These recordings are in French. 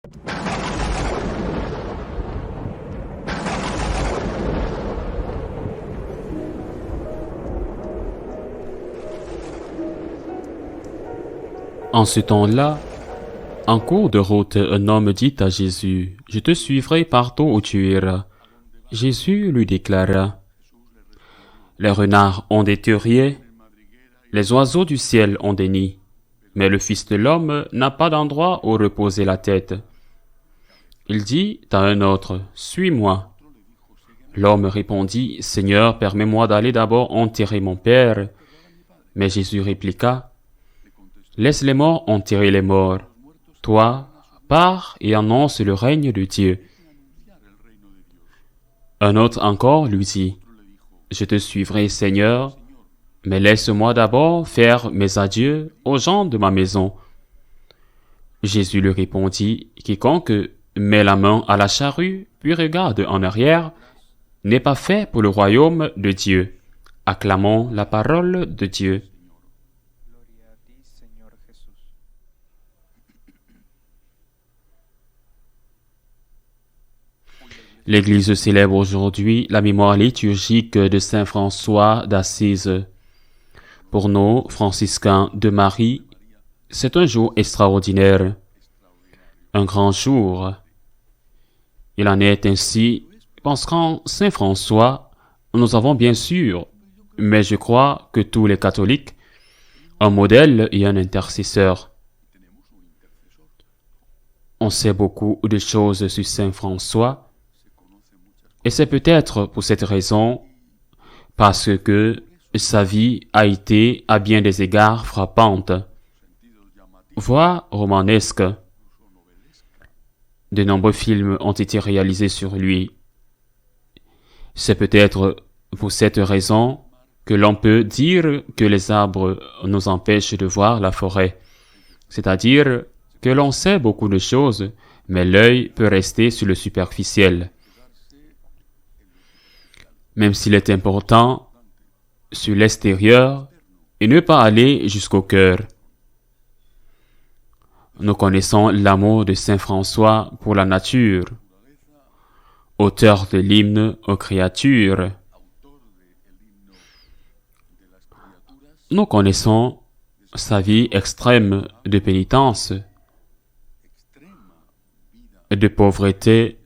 En ce temps-là, en cours de route, un homme dit à Jésus, « Je te suivrai partout où tu iras. » Jésus lui déclara, « Les renards ont des terriers, les oiseaux du ciel ont des nids, mais le Fils de l'homme n'a pas d'endroit où reposer la tête. » Il dit à un autre, « Suis-moi. » L'homme répondit, « Seigneur, permets-moi d'aller d'abord enterrer mon père. » Mais Jésus répliqua, « Laisse les morts enterrer les morts. Toi, pars et annonce le règne de Dieu. » Un autre encore lui dit, « Je te suivrai, Seigneur, mais laisse-moi d'abord faire mes adieux aux gens de ma maison. » Jésus lui répondit, « Quiconque met la main à la charrue, puis regarde en arrière, n'est pas fait pour le royaume de Dieu. » Acclamons la parole de Dieu. L'Église célèbre aujourd'hui la mémoire liturgique de Saint François d'Assise. Pour nous, franciscains de Marie, c'est un jour extraordinaire, un grand jour. Il en est ainsi parce qu'en Saint François, nous avons bien sûr, mais je crois que tous les catholiques, un modèle et un intercesseur. On sait beaucoup de choses sur Saint François, et c'est peut-être pour cette raison, parce que sa vie a été à bien des égards frappante, voire romanesque. De nombreux films ont été réalisés sur lui. C'est peut-être pour cette raison que l'on peut dire que les arbres nous empêchent de voir la forêt. C'est-à-dire que l'on sait beaucoup de choses, mais l'œil peut rester sur le superficiel. Même s'il est important sur l'extérieur et ne pas aller jusqu'au cœur. Nous connaissons l'amour de Saint François pour la nature, auteur de l'hymne aux créatures. Nous connaissons sa vie extrême de pénitence, de pauvreté.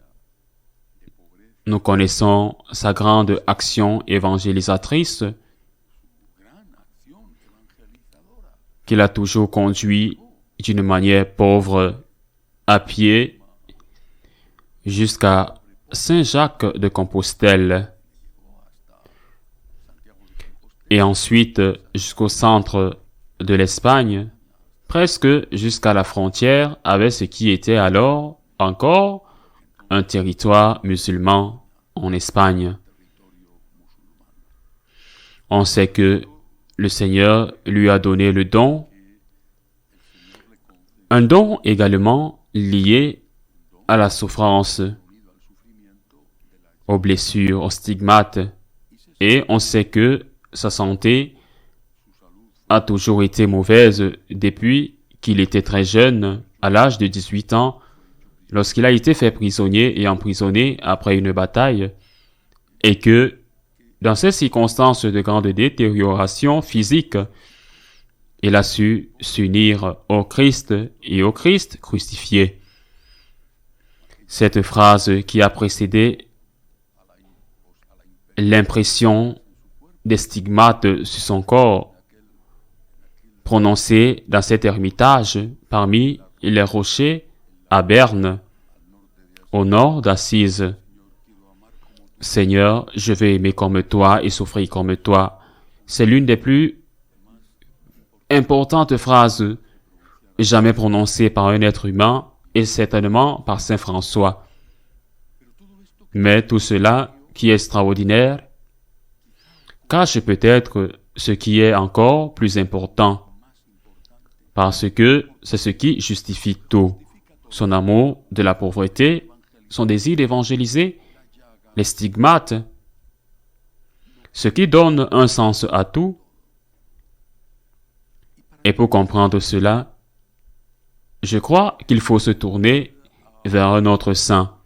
Nous connaissons sa grande action évangélisatrice qu'il a toujours conduit d'une manière pauvre à pied jusqu'à Saint-Jacques de Compostelle et ensuite jusqu'au centre de l'Espagne, presque jusqu'à la frontière avec ce qui était alors encore un territoire musulman en Espagne. On sait que le Seigneur lui a donné le don, un don également lié à la souffrance, aux blessures, aux stigmates, et on sait que sa santé a toujours été mauvaise depuis qu'il était très jeune, à l'âge de 18 ans, lorsqu'il a été fait prisonnier et emprisonné après une bataille, et que, dans ces circonstances de grande détérioration physique, il a su s'unir au Christ et au Christ crucifié. Cette phrase qui a précédé l'impression des stigmates sur son corps, prononcée dans cet ermitage parmi les rochers à Berne, au nord d'Assise. « Seigneur, je veux aimer comme toi et souffrir comme toi. » C'est l'une des plus importantes phrases jamais prononcées par un être humain et certainement par Saint François. Mais tout cela qui est extraordinaire cache peut-être ce qui est encore plus important, parce que c'est ce qui justifie tout. Son amour de la pauvreté, son désir d'évangéliser, les stigmates, ce qui donne un sens à tout. Et pour comprendre cela, je crois qu'il faut se tourner vers un autre saint.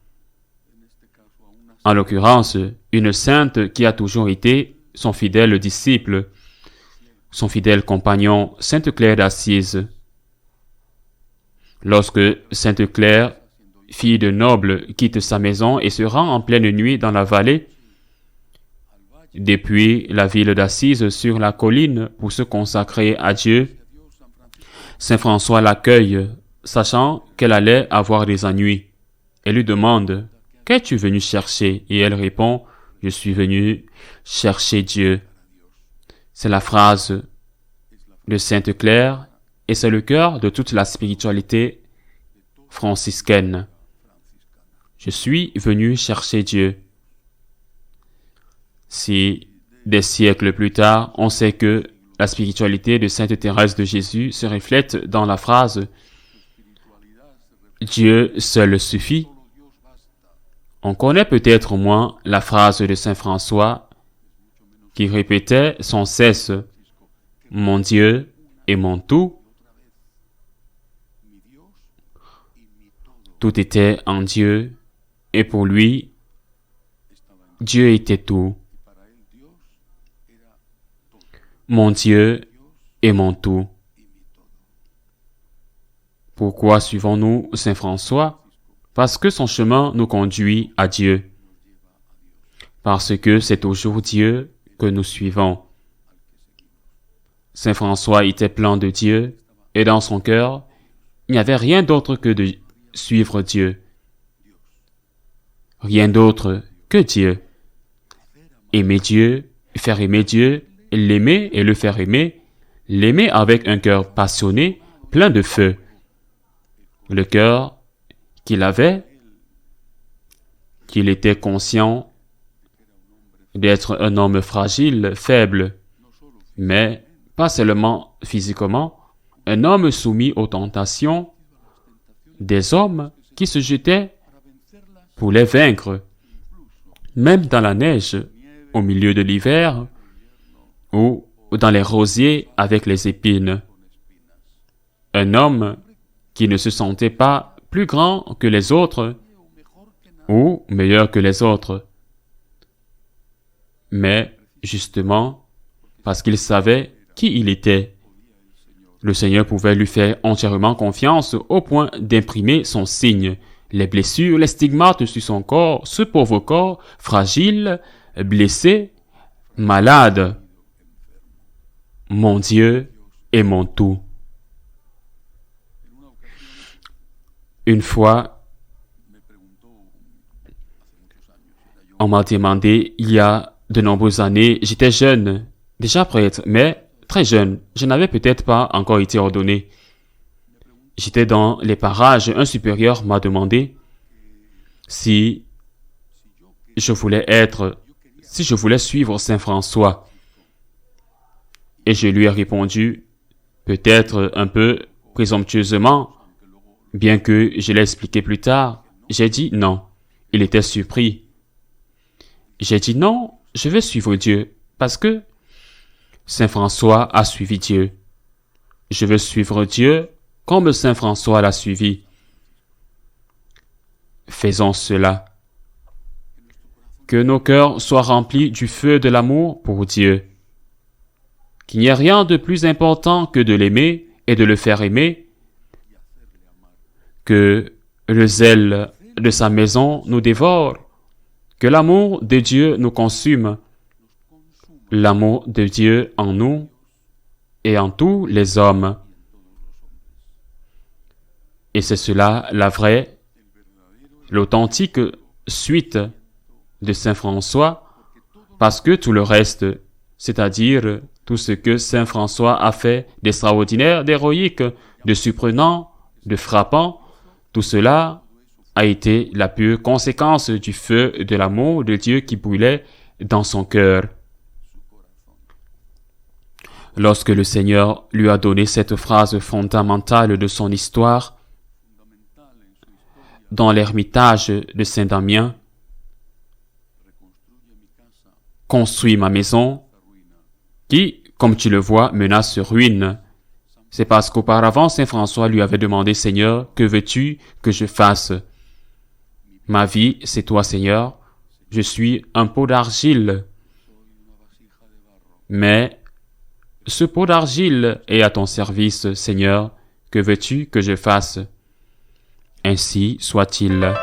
En l'occurrence, une sainte qui a toujours été son fidèle disciple, son fidèle compagnon, Sainte Claire d'Assise. Lorsque Sainte Claire, fille de noble, quitte sa maison et se rend en pleine nuit dans la vallée, depuis la ville d'Assise sur la colline pour se consacrer à Dieu, Saint François l'accueille, sachant qu'elle allait avoir des ennuis. Elle lui demande « Qu'es-tu venu chercher ?» Et elle répond « Je suis venu chercher Dieu. » C'est la phrase de Sainte Claire et c'est le cœur de toute la spiritualité franciscaine. Je suis venu chercher Dieu. Si, des siècles plus tard, on sait que la spiritualité de Sainte Thérèse de Jésus se reflète dans la phrase « Dieu seul suffit », on connaît peut-être au moins la phrase de Saint François qui répétait sans cesse « Mon Dieu est mon tout ». Tout était en Dieu et pour lui, Dieu était tout. Mon Dieu est mon tout. Pourquoi suivons-nous Saint François? Parce que son chemin nous conduit à Dieu. Parce que c'est toujours Dieu que nous suivons. Saint François était plein de Dieu et dans son cœur, il n'y avait rien d'autre que de suivre Dieu. Rien d'autre que Dieu. Aimer Dieu, faire aimer Dieu, l'aimer et le faire aimer, l'aimer avec un cœur passionné, plein de feu. Le cœur qu'il avait, qu'il était conscient d'être un homme fragile, faible, mais pas seulement physiquement, un homme soumis aux tentations des hommes qui se jetaient pour les vaincre, même dans la neige, au milieu de l'hiver, ou dans les rosiers avec les épines. Un homme qui ne se sentait pas plus grand que les autres ou meilleur que les autres. Mais, justement, parce qu'il savait qui il était, le Seigneur pouvait lui faire entièrement confiance au point d'imprimer son signe, les blessures, les stigmates sur son corps, ce pauvre corps, fragile, blessé, malade. Mon Dieu est mon tout. Une fois, on m'a demandé, il y a de nombreuses années, j'étais jeune, déjà prêtre, mais très jeune, je n'avais peut-être pas encore été ordonné. J'étais dans les parages, un supérieur m'a demandé si je voulais suivre Saint François. Et je lui ai répondu, peut-être un peu présomptueusement, bien que je l'ai expliqué plus tard, j'ai dit non. Il était surpris. J'ai dit non, je veux suivre Dieu, parce que Saint François a suivi Dieu. Je veux suivre Dieu comme Saint François l'a suivi. Faisons cela. Que nos cœurs soient remplis du feu de l'amour pour Dieu. Qu'il n'y ait rien de plus important que de l'aimer et de le faire aimer, que le zèle de sa maison nous dévore, que l'amour de Dieu nous consume, l'amour de Dieu en nous et en tous les hommes. Et c'est cela la vraie, l'authentique suite de Saint François, parce que tout le reste, c'est-à-dire tout ce que Saint François a fait d'extraordinaire, d'héroïque, de surprenant, de frappant, tout cela a été la pure conséquence du feu de l'amour de Dieu qui brûlait dans son cœur. Lorsque le Seigneur lui a donné cette phrase fondamentale de son histoire, dans l'ermitage de Saint-Damien, « Construis ma maison », qui, comme tu le vois, menace ruine. C'est parce qu'auparavant, Saint François lui avait demandé « Seigneur, que veux-tu que je fasse ?» Ma vie, c'est toi, Seigneur. Je suis un pot d'argile. Mais ce pot d'argile est à ton service, Seigneur. Que veux-tu que je fasse? Ainsi soit-il.